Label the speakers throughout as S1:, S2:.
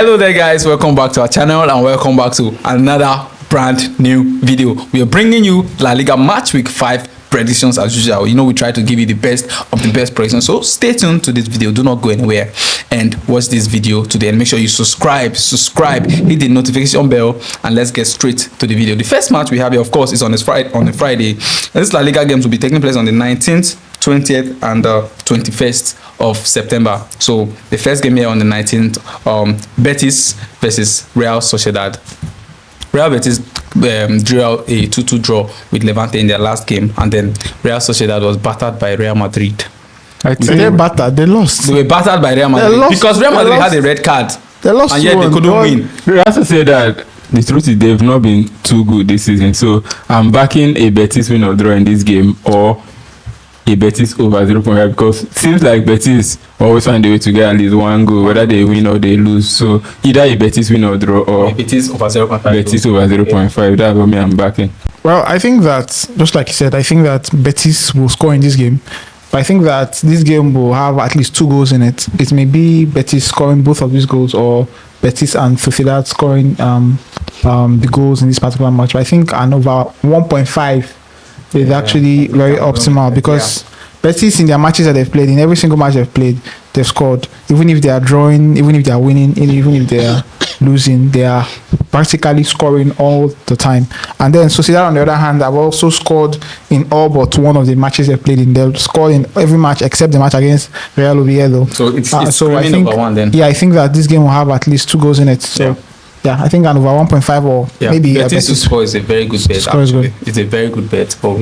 S1: Hello there guys, welcome back to our channel and welcome back to another brand new video. We are bringing you La Liga Match Week 5 predictions as usual. You know, we try to give you the best of the best predictions, so stay tuned to this video. Do not go anywhere and watch this video today, and make sure you subscribe, hit the notification bell, and let's get straight to the video. The first match we have here, of course, is on a Friday. This La Liga games will be taking place on the 19th, 20th and 21st of September. So the first game here on the 19th, Betis versus Real Sociedad. Real Betis drew out a 2-2 draw with Levante in their last game, and then Real Sociedad was battered by Real Madrid.
S2: They battered. They lost.
S1: They were battered by Real Madrid because Real Madrid had a red card.
S2: They lost,
S1: and yet they couldn't win.
S3: Real Sociedad, the truth is they've not been too good this season. So I'm backing a Betis win or draw in this game, or a Betis over 0.5, because it seems like Betis always find a way to get at least one goal, whether they win or they lose. So either a Betis win or draw, or
S1: a Betis over 0.5.
S3: Betis over 0.5. That's what I'm backing.
S2: Well, I think that, just like you said, I think that Betis will score in this game. But I think that this game will have at least 2 goals in it. It may be Betis scoring both of these goals, or Betis and Sociedad scoring the goals in this particular match. But I think an over 1.5 is actually very optimal, because Betis, in their matches that they've played, in every single match they've played, they've scored. Even if they are drawing, even if they are winning, even if they are losing, they are practically scoring all the time. And then Sociedad, on the other hand, have also scored in all but one of the matches they've played in. They've scored in every match except the match against Real Oviedo.
S1: So it's
S2: so I think,
S1: over 1 then.
S2: Yeah, I think that this game will have at least 2 goals in it. So yeah, I think an over 1.5 or maybe
S1: Betis to score is a very good bet. Actually, it's a very good bet. But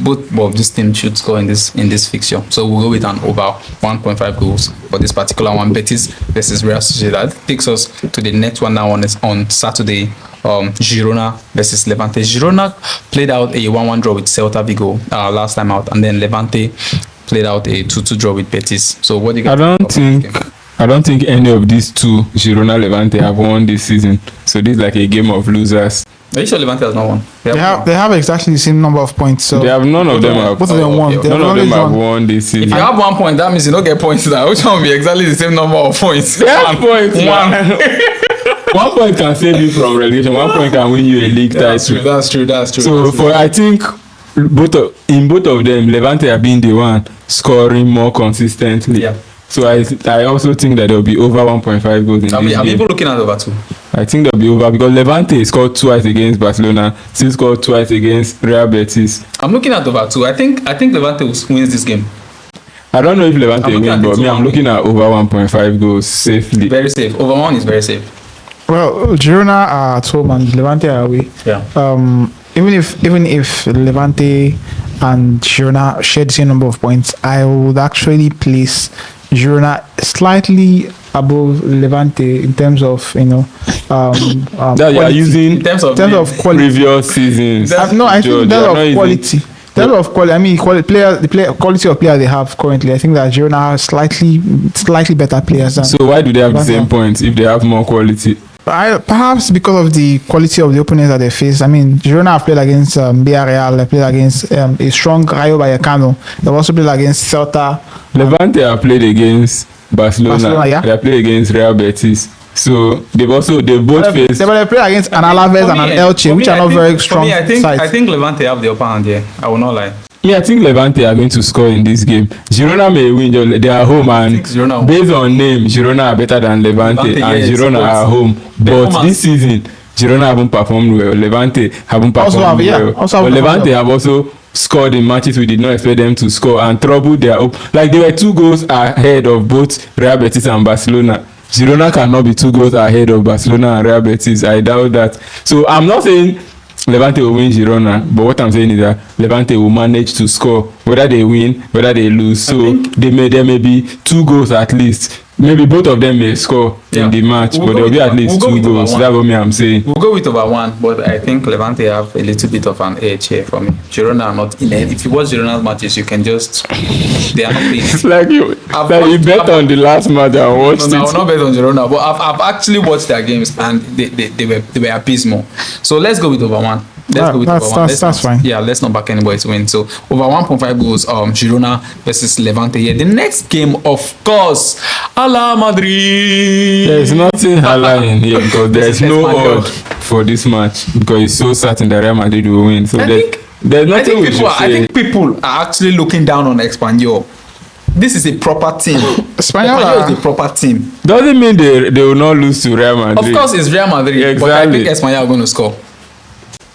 S1: both of this team should score in this fixture. So we'll go with an over 1.5 goals for this particular one. Betis versus Real Sociedad takes us to the next one now on Saturday. Girona versus Levante. Girona played out a 1-1 draw with Celta Vigo last time out, and then Levante played out a 2-2 draw with Betis. So what do you guys
S3: I don't think any of these two, Girona, Levante, have won this season. So this is like a game of losers.
S1: Are you sure Levante has not won?
S2: They have exactly the same number of points. So
S3: they have none of them have.
S2: Both of them won.
S3: None of them have won this season.
S1: If you have 1 point, that means you don't get points now. Which one will be exactly the same number of points?
S3: They have points. 1 point can save you from relegation. 1 point can win you a league title.
S1: That's true.
S3: So I think both of them, Levante have been the one scoring more consistently.
S1: Yeah.
S3: So I also think that there will be over 1.5 goals in this game.
S1: Are people looking at over 2?
S3: I think there will be over, because Levante scored twice against Barcelona, still scored twice against Real Betis.
S1: I'm looking at over 2. I think Levante wins this game.
S3: I don't know if Levante win, but I'm looking at over 1.5 goals safely.
S1: Very safe. Over 1 is very safe.
S2: Well, Girona are at home and Levante are away.
S1: Yeah.
S2: Even if Levante and Girona share the same number of points, I would actually place Girona slightly above Levante in terms of
S3: that you are using
S2: in terms of quality.
S3: Previous seasons.
S2: I think that of quality. That of quality. I mean, quality of players they have currently. I think that Girona has slightly better players.
S3: So why do they have the same points if they have more quality?
S2: Perhaps because of the quality of the opponents that they face. I mean, Girona have played against Villarreal. They played against a strong Rayo Vallecano. They've also played against Celta.
S3: Levante have played against Barcelona. Yeah. They have played against Real Betis. So they both faced.
S2: They played against an Alaves and an Elche, which are not very strong sides.
S1: I think Levante have the upper hand here. I will not lie.
S3: Yeah, I think Levante are going to score in this game. Girona may win. They are home, and based on name, Girona are better than Levante and Girona are home. But this season, Girona haven't performed well. Levante haven't performed well. But Levante have also scored in matches we did not expect them to score, and troubled their like they were 2 goals ahead of both Real Betis and Barcelona. Girona cannot be 2 goals ahead of Barcelona and Real Betis. I doubt that. So I'm not saying Levante will win Girona, but what I'm saying is that Levante will manage to score, whether they win, whether they lose. So there may be 2 goals at least. Maybe both of them may score in the match, but there will be at least 2 goals. That's what I'm saying.
S1: We'll go with over 1, but I think Levante have a little bit of an edge here for me. Girona are not in it. If you watch Girona's matches, you can just they are not playing.
S3: It's like you bet on the last match and watched it.
S1: No, I will not bet on Girona, but I've actually watched their games and they were abysmal. So let's go with over 1. let's go with over one.
S2: That's fine.
S1: Yeah, let's not back anybody to win. So over 1.5 goals, Girona versus Levante here. The next game, of course, Ala Madrid.
S3: There's nothing hala in here because there's no odd for this match because it's so certain that Real Madrid will win. So there's nothing we should say.
S1: I think people are actually looking down on Espanyol. This is a proper team. Espanyol is a proper team.
S3: Doesn't mean they will not lose to Real Madrid.
S1: Of course, it's Real Madrid, exactly. But I think Espanyol are going to score.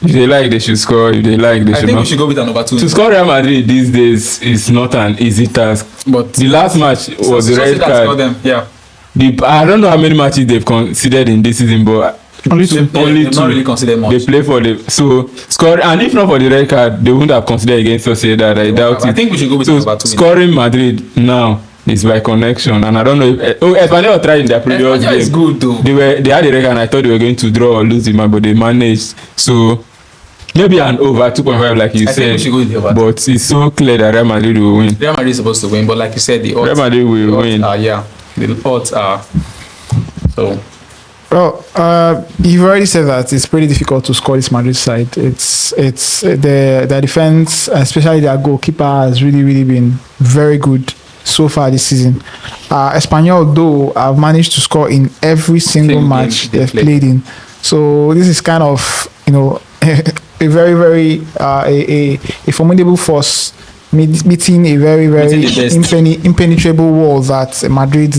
S3: If they like, they should score. If they like, they should not. I
S1: think we should go with an over 2.
S3: To score Real Madrid these days is not an easy task. But the last match was the red card.
S1: Them. Yeah.
S3: I don't know how many matches they've considered in this season, but only two.
S1: Not really considered much.
S3: They play for the score, and if not for the red card, they wouldn't have considered against Sociedad. I doubt it.
S1: I think we should go with over 2.
S3: Scoring Madrid now is by connection, and I don't know if Espanyol tried in their previous game.
S1: Is good though.
S3: They had the red card, and I thought they were going to draw or lose the match, but they managed. So maybe an over 2.5, like you said.
S1: Think we should go with the over.
S3: But it's so clear that Real Madrid will win.
S1: Real Madrid is supposed to win, but like you said, the odds.
S3: Real Madrid will win.
S1: The odds are so.
S2: Well, you've already said that it's pretty difficult to score this Madrid side. It's the defense, especially their goalkeeper, has really been very good so far this season. Espanyol, though, have managed to score in every single match they've played in. So this is kind of, a very a formidable force meeting a very impenetrable wall that Madrid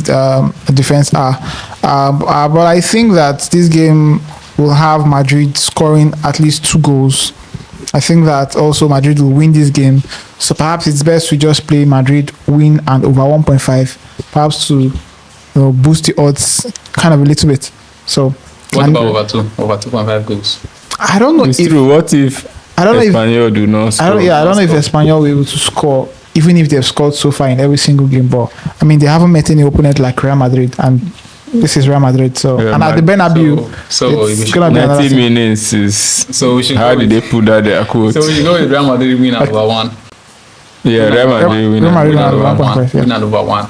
S2: defense are. But I think that this game will have Madrid scoring at least 2 goals. I think that also Madrid will win this game. So perhaps it's best to just play Madrid win and over 1.5, perhaps to boost the odds kind of a little bit. So
S1: what about over 2? Over 2.5 goals?
S2: I don't know.
S3: It's true. What if Espanyol do not score?
S2: I don't know if Espanyol will be able to score, even if they've scored so far in every single game. But I mean, they haven't met any opponent like Real Madrid, and this is Real Madrid. So and at the Bernabeu,
S1: so
S2: it's gonna be
S3: 90 minutes is.
S1: So we should.
S3: How did they put that there? Quote.
S1: So we should go with Real Madrid win at over 1.
S3: Yeah, Real Madrid win
S2: at over 1.
S1: Win at over 1.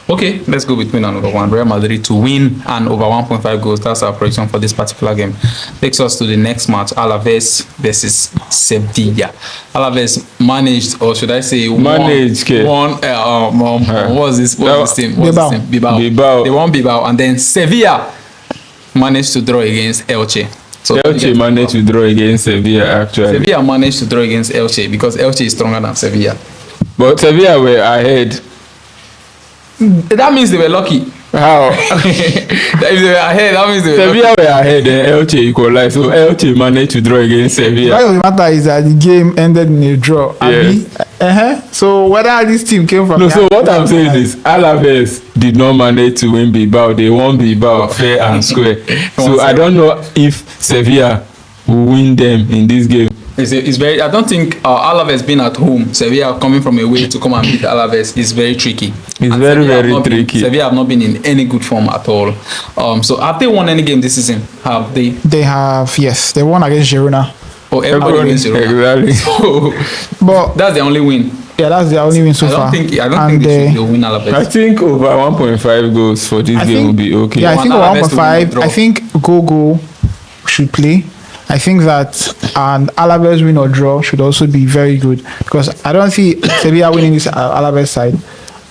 S1: Okay, let's go with win and over 1. Real Madrid to win and over 1.5 goals. That's our prediction for this particular game. Takes us to the next match, Alaves versus Sevilla. Alaves managed, or should I say,
S3: managed.
S1: What's this team? Bilbao. They won Bilbao, and then Sevilla managed to draw against Elche. So
S3: Elche managed to draw against Sevilla, actually.
S1: Sevilla managed to draw against Elche because Elche is stronger than Sevilla.
S3: But Sevilla were ahead.
S1: That means they were lucky.
S3: How?
S1: If they were ahead, that means they were
S3: Sevilla were ahead and Elche equalized. So Elche managed to draw against Sevilla.
S2: The matter is that the game ended in a draw.
S3: Yes.
S2: So whether this team came from...
S3: No, so what I'm saying is Alaves did not manage to win Bilbao. They won Bilbao fair and square. So I don't know if Sevilla will win them in this game.
S1: It's very. I don't think Alaves being at home, Sevilla coming from away to come and beat Alaves is very tricky.
S3: It's very tricky.
S1: Sevilla have not been in any good form at all. So have they won any game this season? Have they?
S2: They have, yes. They won against Girona.
S1: Oh, everybody against Girona.
S3: Exactly.
S1: So,
S2: but
S1: that's the only win.
S2: Yeah, that's the only win so far.
S1: I don't think they should win Alaves.
S3: I think over 1.5 goals for this game will be okay.
S2: Yeah, I think over 1.5. I think go should play. I think that an Alaves win or draw should also be very good because I don't see Sevilla winning this Alaves side.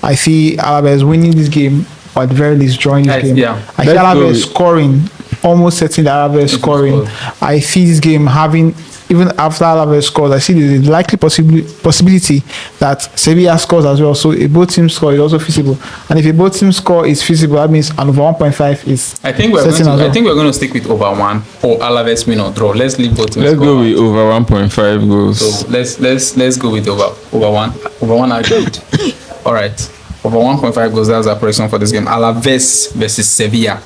S2: I see Alaves winning this game, or at the very least drawing this game.
S1: Yeah.
S2: I see Alaves scoring, almost setting the Alaves scoring. I see this game having, even after Alaves scores, I see the likely possibility that Sevilla scores as well. So a both team score is also feasible. And if a both team score is feasible, that means an over 1.5 is.
S1: I think we're going to stick with over 1 or Alaves win or draw. Let's leave both teams.
S3: Let's go with over 1.5 goals.
S1: So let's go with over 1. Over 1 agreed. All right. Over 1.5 goals. That's our prediction for this game. Alaves versus Sevilla.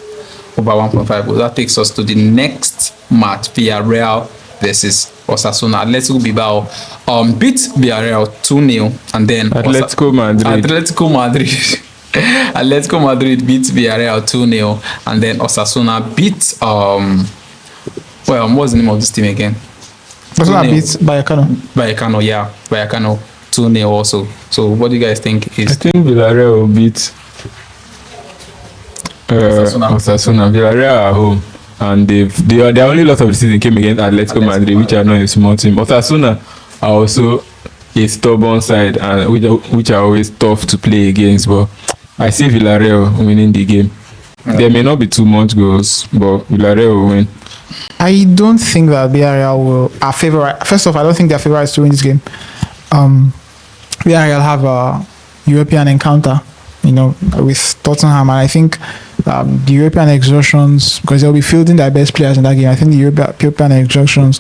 S1: Over 1.5 goals. That takes us to the next match. Villarreal versus Osasuna. Atletico Bilbao beat Villarreal 2-0, and then
S3: Atletico
S1: Madrid beat Villarreal 2-0, and then Osasuna beat what's the name of this team again?
S2: Osasuna beat
S1: Vallecano, yeah. Vallecano 2-0 also. So what do you guys think is?
S3: I think Villarreal will beat Osasuna. Villarreal at home. and their only loss of the season came against Atletico Madrid, which are not a small team. Osasuna are also a stubborn side, and which are always tough to play against. But I see Villarreal winning the game. There may not be too much goals, but Villarreal will win.
S2: I don't think that Villarreal will are favorite. First off, I don't think they're favorites to win this game. Villarreal have a European encounter, with Tottenham, and I think the European exhaustions, because they'll be fielding their best players in that game. I think the European exhaustions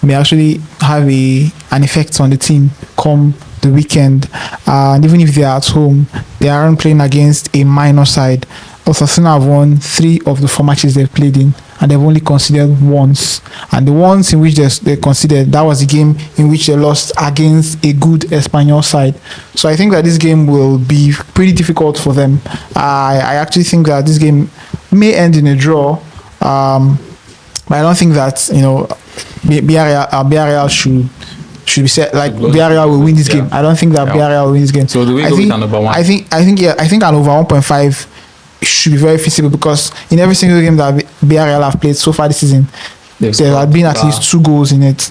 S2: may actually have an effect on the team come the weekend, and even if they are at home, they aren't playing against a minor side. Osasuna have won 3 of the 4 matches they've played in, and they've only conceded once. And the ones in which they conceded, that was the game in which they lost against a good Espanyol side. So I think that this game will be pretty difficult for them. I actually think that this game may end in a draw, but I don't think that Villarreal should be set. Like Villarreal will win this game. I don't think that Villarreal will win this game.
S1: So do we go with an over 1?
S2: I think an over 1.5 should be very feasible, because in every single game that Villarreal have played so far this season, there have been at least 2 goals in it,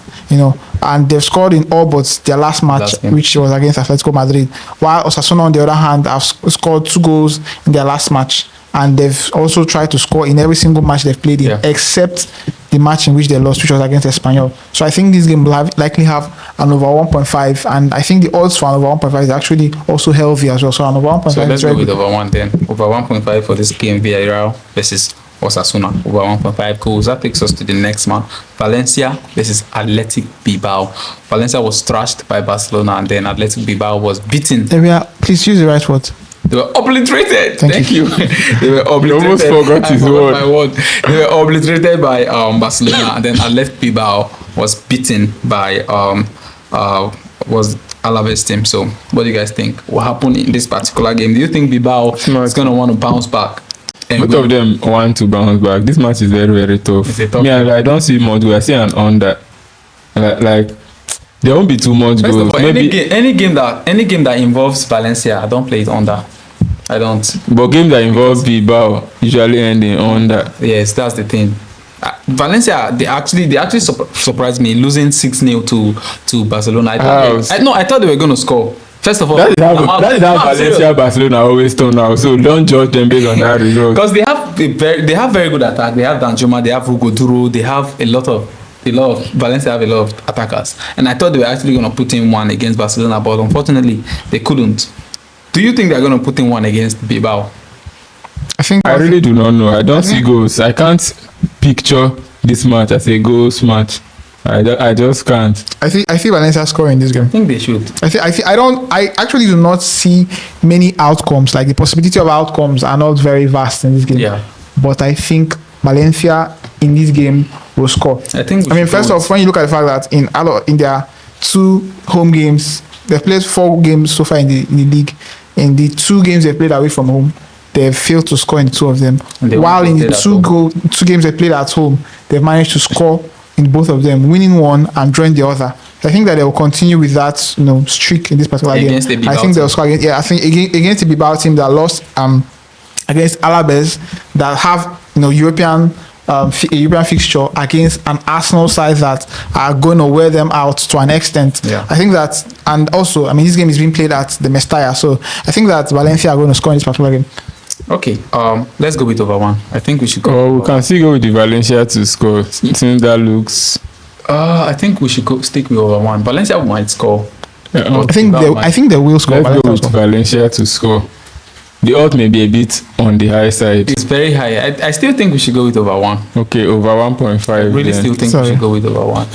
S2: and they've scored in all but their last match, which was against Atletico Madrid. While Osasuna, on the other hand, have scored 2 goals in their last match, and they've also tried to score in every single match they've played in, except the match in which they lost, which was against Espanyol. So I think this game will likely have an over 1.5, and I think the odds for an over 1.5 is actually also healthy as well. So an over 1.5.
S1: So let's go with over 1 then. Over 1.5 for this game, Villarreal versus Osasuna. Over 1.5 goals. That takes us to the next one. Valencia versus Athletic Bilbao. Valencia was thrashed by Barcelona, and then Athletic Bilbao was beaten.
S2: Please use the right word.
S1: They were obliterated. Thank you. They were obliterated.
S3: You almost forgot his word.
S1: They were obliterated by Barcelona, and then Athletic Bilbao was beaten by was Alaves team. So, what do you guys think will happen in this particular game? Do you think Bilbao is going to want to bounce back?
S3: Both of them want to bounce back. This match is very, very tough. I don't see much. I see an under. Like there won't be too much goals.
S1: Any game that involves Valencia, I don't play it under. I don't.
S3: But games that involve Bilbao usually end in under.
S1: Yes, that's the thing. Valencia, they actually surprised me losing 6-0 to Barcelona. I thought they were going to score. First of all,
S3: that is how Valencia Barcelona always turn out. So don't judge them based on that result.
S1: Because they have very good attack. They have Danjuma, they have Hugo Duro, they have a lot of Valencia have a lot of attackers, and I thought they were actually going to put in one against Barcelona, but unfortunately they couldn't. Do you think they're going to put in one against Bilbao?
S3: I really do not know. I don't see goals. I can't picture this match as a goals match. I just can't.
S2: I think Valencia scoring this game.
S1: I think they should.
S2: I actually do not see many outcomes. Like the possibility of outcomes are not very vast in this game.
S1: Yeah.
S2: But I think Valencia in this game will score. First off, when you look at the fact that in their 2 home games, they've played 4 games so far in the league. In the 2 games they played away from home, they've failed to score in 2 of them. While in the 2 games they played at home, they've managed to score in both of them, winning one and drawing the other. I think that they will continue with that streak in this particular game. I think they'll score against. I think against the Bilbao team that lost against Alaves, that have European fixture against an Arsenal side that are going to wear them out to an extent.
S1: Yeah.
S2: I think that, and also, this game is being played at the Mestalla, so I think that Valencia are going to score in this particular game.
S1: Okay, let's go with over 1. I think we should go.
S3: Oh, we can still go with the Valencia to score. Since that looks.
S1: I think we should stick with over 1. Valencia might score.
S2: Yeah, I think they will score.
S3: Let's go with Valencia to score. The odds may be a bit on the high side.
S1: It's very high. I still think we should go with over 1.
S3: Okay, over 1.5.
S1: I really still think we should go with over 1.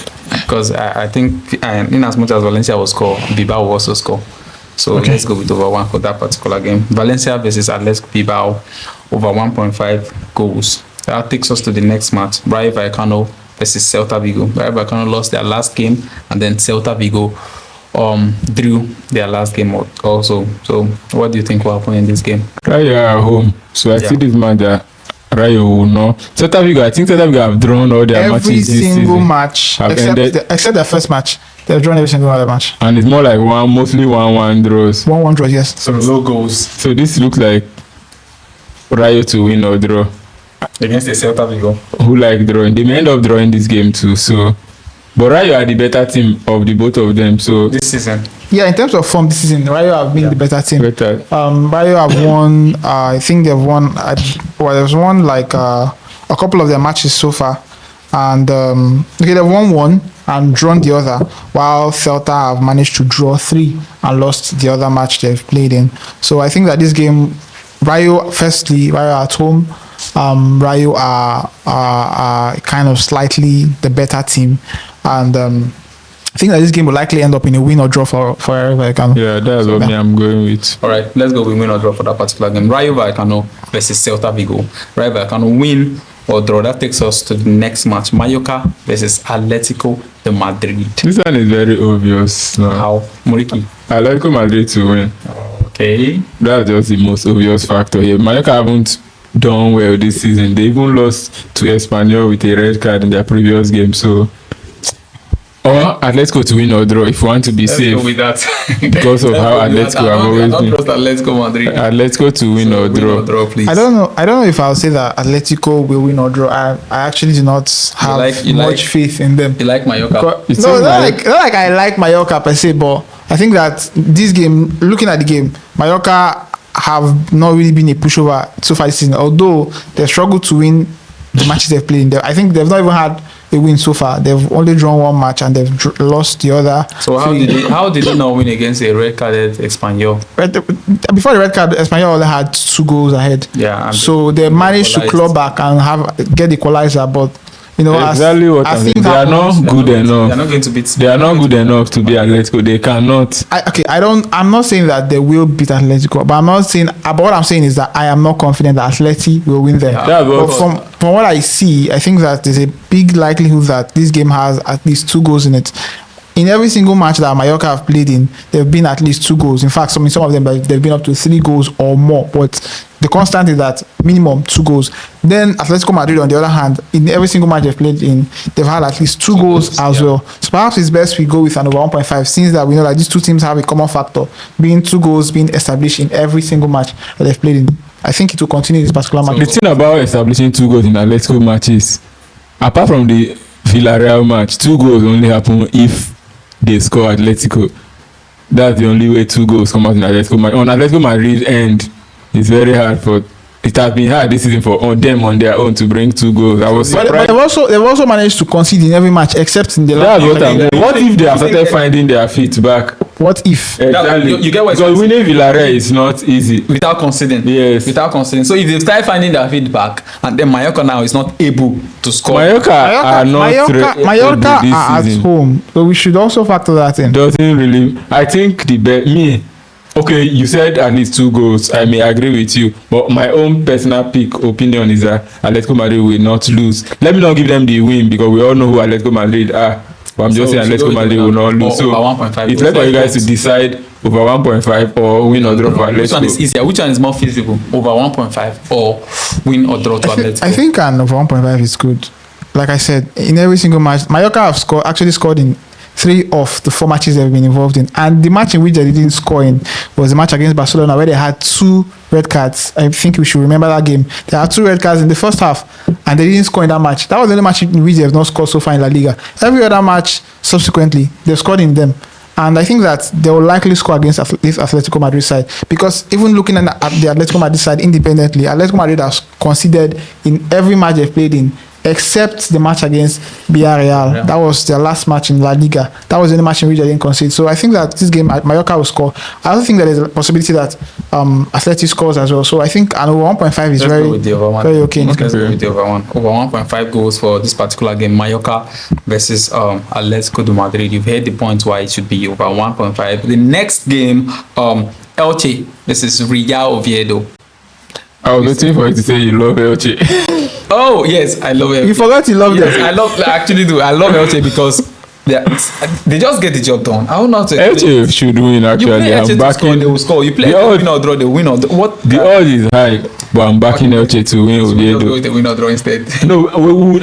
S1: Because I think in as much as Valencia will score, Bilbao will also score. So let's go with over 1 for that particular game. Valencia versus Athletic Bilbao, over 1.5 goals. That takes us to the next match. Rayo Vallecano versus Celta Vigo. Rayo Vallecano lost their last game, and then Celta Vigo drew their last game also. So what do you think will happen in this game?
S3: Rayo are home. So I see this match that Rayo will know. Celta Vigo, I think Celta Vigo have drawn all their matches this season.
S2: Every single match except their first match. They've drawn every single other match.
S3: And it's more like mostly 1-1 draws.
S2: 1-1 draws, yes.
S1: So low goals.
S3: So this looks like Rayo to win or draw.
S1: against the Celta Vigo.
S3: who like drawing. They may end up drawing this game too. So, but Rayo are the better team of the both of them. So
S1: This season.
S2: Yeah, in terms of form this season, Rayo have been the better team.
S3: better.
S2: Rayo have won. I think they've won. There's won like a couple of their matches so far, and okay, they've won one and drawn the other, while Celta have managed to draw 3 and lost the other match they've played in. So I think that this game, Rayo at home. Rayo are kind of slightly the better team, and I think that this game will likely end up in a win or draw for Vallecano.
S3: Yeah, that's what I'm going with.
S1: All right, let's go with win or draw for that particular game. Rayo Vallecano versus Celta Vigo. Rayo Vallecano win or draw. That takes us to the next match. Mallorca versus Atletico de Madrid.
S3: This one is very obvious. No.
S1: How? Muriki.
S3: Atletico Madrid to win.
S1: Okay.
S3: That's just the most obvious factor here. Mallorca haven't done well this season. They even lost to Espanyol with a red card in their previous game. So, or Atletico to win or draw if you want to be
S1: Let's
S3: safe.
S1: go with that.
S3: Because of how Atletico have always been.
S1: Trust Atletico Madrid.
S3: Atletico to win or draw.
S1: Win or draw, please.
S2: I don't know if I'll say that Atletico will win or draw. I actually do not have much faith in them.
S1: You like Mallorca?
S3: It's
S2: No,
S3: so
S2: not
S3: like-
S2: like I like Mallorca per se, but I think that this game, looking at the game, Mallorca have not really been a pushover so far this season. Although they've struggled to win the matches they've played in. I think they've not even had a win so far. They've only drawn one match and they've lost the other.
S1: So how did they not win against a red-carded Espanyol?
S2: Before the red card, Espanyol only had 2 goals ahead.
S1: Yeah. and
S2: So they managed to claw back and get the equalizer, but
S3: Exactly what I mean. They are not good enough.
S1: They're not going to beat.
S3: They are not good enough to be Atletico. They cannot.
S2: I'm not saying that they will beat Atletico, but I'm not saying. But what I'm saying is that I am not confident that Atleti will win there.
S1: Yeah,
S2: but from what I see, I think that there's a big likelihood that this game has at least 2 goals in it. In every single match that Mallorca have played in, there have been at least 2 goals. In fact, some of them they've been up to 3 goals or more. But the constant is that minimum 2 goals. Then Atletico Madrid, on the other hand, in every single match they've played in, they've had at least 2 goals as well. So perhaps it's best we go with an over 1.5, since that we know that these 2 teams have a common factor, being 2 goals being established in every single match that they've played in. I think it will continue this particular match.
S3: The thing about establishing 2 goals in Atletico matches, apart from the Villarreal match, 2 goals only happen if they score Atletico. That's the only way 2 goals come out in Atletico Madrid. On Atletico Madrid end, it's very hard for. It has been hard this season for them on their own to bring 2 goals. I was surprised.
S2: But they've also managed to concede in every match except in the last.
S3: That's what I'm saying. What if they have started finding their feet back?
S2: What if?
S3: Exactly.
S1: You get what
S3: because winning Villarreal is not easy.
S1: Without conceding.
S3: Yes.
S1: Without conceding. So if they start finding their feedback and then Mallorca now is not able to score.
S3: Mallorca are
S2: Mallorca are at home, so we should also factor that in.
S3: Doesn't really. I think the me. Okay, you said at least 2 goals. I may agree with you, but my own personal opinion is that Atletico Madrid will not lose. Let me not give them the win because we all know who Atletico Madrid are. But I'm just saying Atletico Madrid will not lose. So it's left for you guys to decide over 1.5 or win or draw for Atletico.
S1: Which one is easier? Which one is more feasible? Over 1.5 or win or draw to Atletico?
S2: I think an over 1.5 is good. Like I said, in every single match, Mallorca have scored in 3 of the 4 matches they've been involved in, and the match in which they didn't score in was the match against Barcelona, where they had 2 red cards. I think we should remember that game. They had 2 red cards in the first half, and they didn't score in that match. That was the only match in which they have not scored so far in La Liga. Every other match subsequently, they've scored in them. And I think that they will likely score against this Atletico Madrid side, because even looking at the Atletico Madrid side independently, Atletico Madrid has conceded in every match they've played in, except the match against Villarreal. Yeah. That was their last match in La Liga. That was the only match in which they didn't concede. So I think that this game, Mallorca will score. I also think that there's a possibility that Atleti scores as well. So I think an over 1.5 is very okay.
S1: Let's go with the over 1. Over 1.5 goals for this particular game, Mallorca versus Atletico de Madrid. You've heard the points why it should be over 1.5. The next game, Elche versus Real Oviedo.
S3: I was waiting for you to say you love Elche.
S1: Oh yes, I love Elche.
S2: You forgot you love them.
S1: I actually do. I love Elche because they just get the job done. I don't know how to.
S3: Elche should win actually.
S1: You play Elche to score, they will score. You play win or draw, they win or draw. What?
S3: The odds is high, but I'm backing Elche to win Oviedo.
S1: Go with the win or draw instead.
S3: No,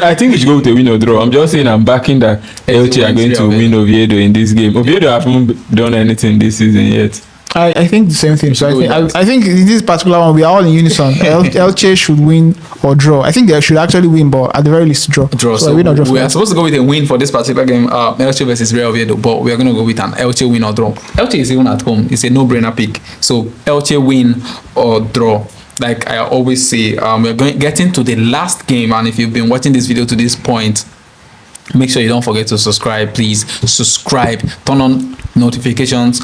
S3: I think we should go with the win or draw. I'm just saying I'm backing that Elche are going to win Oviedo in this game. Oviedo haven't done anything this season yet.
S2: I think the same thing. So
S1: should go with
S2: I think in this particular one we are all in unison. Elche should win or draw. I think they should actually win, but at the very least draw.
S1: So
S2: win or draw.
S1: we are supposed to go with a win for this particular game. Elche versus Real Oviedo, but we are going to go with an Elche win or draw. Elche is even at home. It's a no-brainer pick. So Elche win or draw. Like I always say, we're getting to the last game, and if you've been watching this video to this point, make sure you don't forget to subscribe. Please subscribe, turn on notifications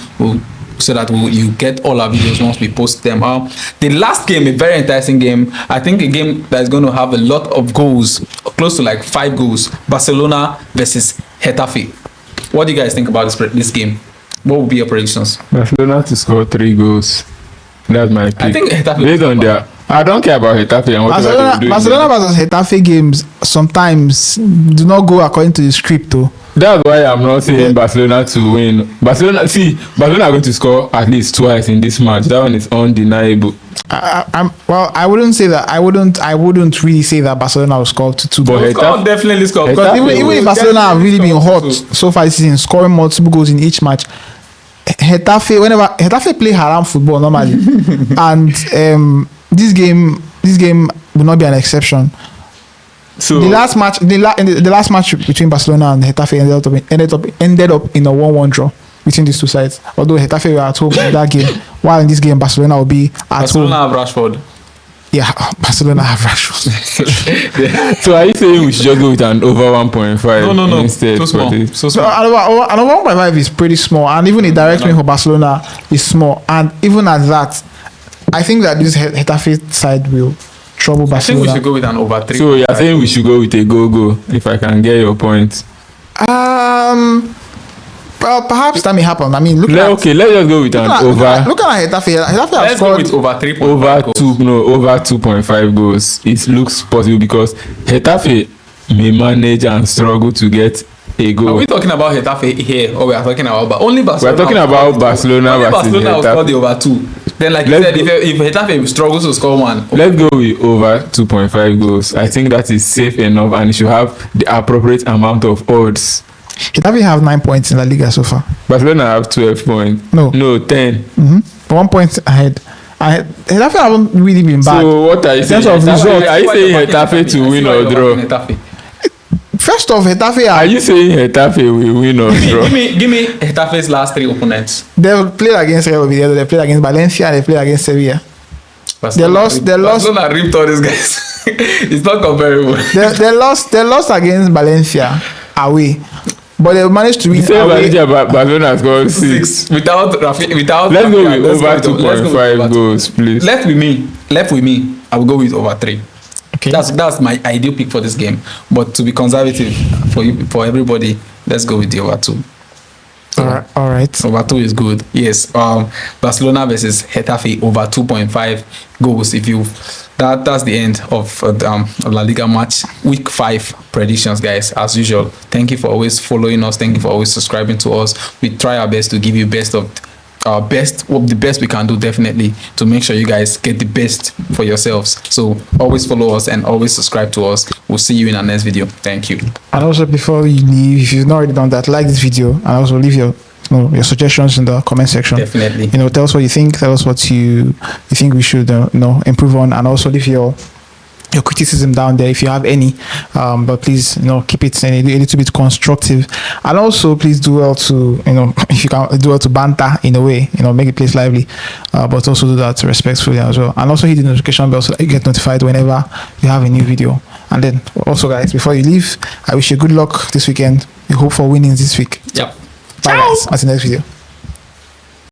S1: so that you get all our videos once we post them. The last game, a very enticing game. I think a game that is going to have a lot of goals, close to like 5 goals. Barcelona versus Getafe. What do you guys think about this game? What would be your predictions?
S3: Barcelona to score 3 goals. That's my pick.
S1: I think Getafe
S3: based on their, I don't care about Getafe and what they do.
S2: Barcelona versus Getafe games sometimes do not go according to the script, though.
S3: That's why I'm not saying Barcelona to win. Barcelona are going to score at least twice in this match. That one is undeniable.
S2: I wouldn't say that. I wouldn't really say that Barcelona will score to 2 goals.
S1: But definitely score.
S2: Because even if Barcelona have really been hot so far this season, scoring multiple goals in each match. Getafe play haram football normally, and this game will not be an exception. So the last match between Barcelona and Getafe ended up in a 1-1 draw between these two sides. Although Getafe were at home in that game, while in this game Barcelona will be at home.
S1: Barcelona have Rashford.
S2: Yeah, Barcelona have Rashford.
S3: So are you saying we should just go with an over 1.5?
S1: No.
S3: Instead?
S1: So small.
S2: So an over 1.5 is pretty small, and even a direct win for Barcelona is small. And even at that, I think that this Getafe side will trouble Barcelona.
S1: I think we should go with an over 3.
S3: So you're saying we should go with a go, if I can get your point.
S2: Well, perhaps that may happen. I mean,
S3: let's just go with an over.
S2: Look at Getafe.
S1: Let's go with over 3.5
S3: over 2.5 goals. It looks possible because Getafe may manage and struggle to get a goal.
S1: Are we talking about Getafe here, or we are talking about only Barcelona?
S3: We're talking about Barcelona versus
S1: Barcelona will score the over 2. Then, like you said, if Getafe struggles to score 1,
S3: let's go with over 2.5 goals. I think that is safe enough, and it should have the appropriate amount of odds.
S2: Getafe have 9 points in La Liga so far.
S3: Barcelona have 12 points. No, 10.
S2: 1 point ahead. Getafe haven't really been bad.
S3: So what are you saying? Are you saying Getafe to win or draw?
S2: First off, Getafe
S3: are you saying Getafe will win or draw?
S1: Give me Getafe's last 3 opponents.
S2: They've played against Real Oviedo, they played against Valencia, they played against Sevilla. They lost.
S1: Barcelona ripped all these guys. It's not comparable.
S2: They lost against Valencia away. But they managed to win away.
S3: Barcelona scored 6
S1: without.
S3: Let's go with over 2.5 goals, please.
S1: Left with me. I will go with over 3. Okay. That's my ideal pick for this game. But to be conservative for everybody, let's go with the over 2.
S2: All right.
S1: Over 2 is good. Yes. Barcelona versus Getafe over 2.5 goals. That's the end of La Liga match week 5 predictions, guys. As usual, thank you for always following us. Thank you for always subscribing to us. We try our best to give you the best we can do, definitely, to make sure you guys get the best for yourselves. So always follow us and always subscribe to us. We'll see you in our next video. Thank you.
S2: And also, before you leave, if you've not already done that, like this video and also leave your suggestions in the comment section.
S1: Definitely.
S2: Tell us what you think. Tell us what you think we should improve on, and also leave your criticism down there if you have any, but please keep it a little bit constructive, and also please do well to if you can do well to banter in a way, make the place lively, but also do that respectfully as well, and also hit the notification bell so that you get notified whenever you have a new video. And then also, guys, before you leave, I wish you good luck this weekend. We hope for winnings this week.
S1: Yep.
S2: Bye, guys. Until next video.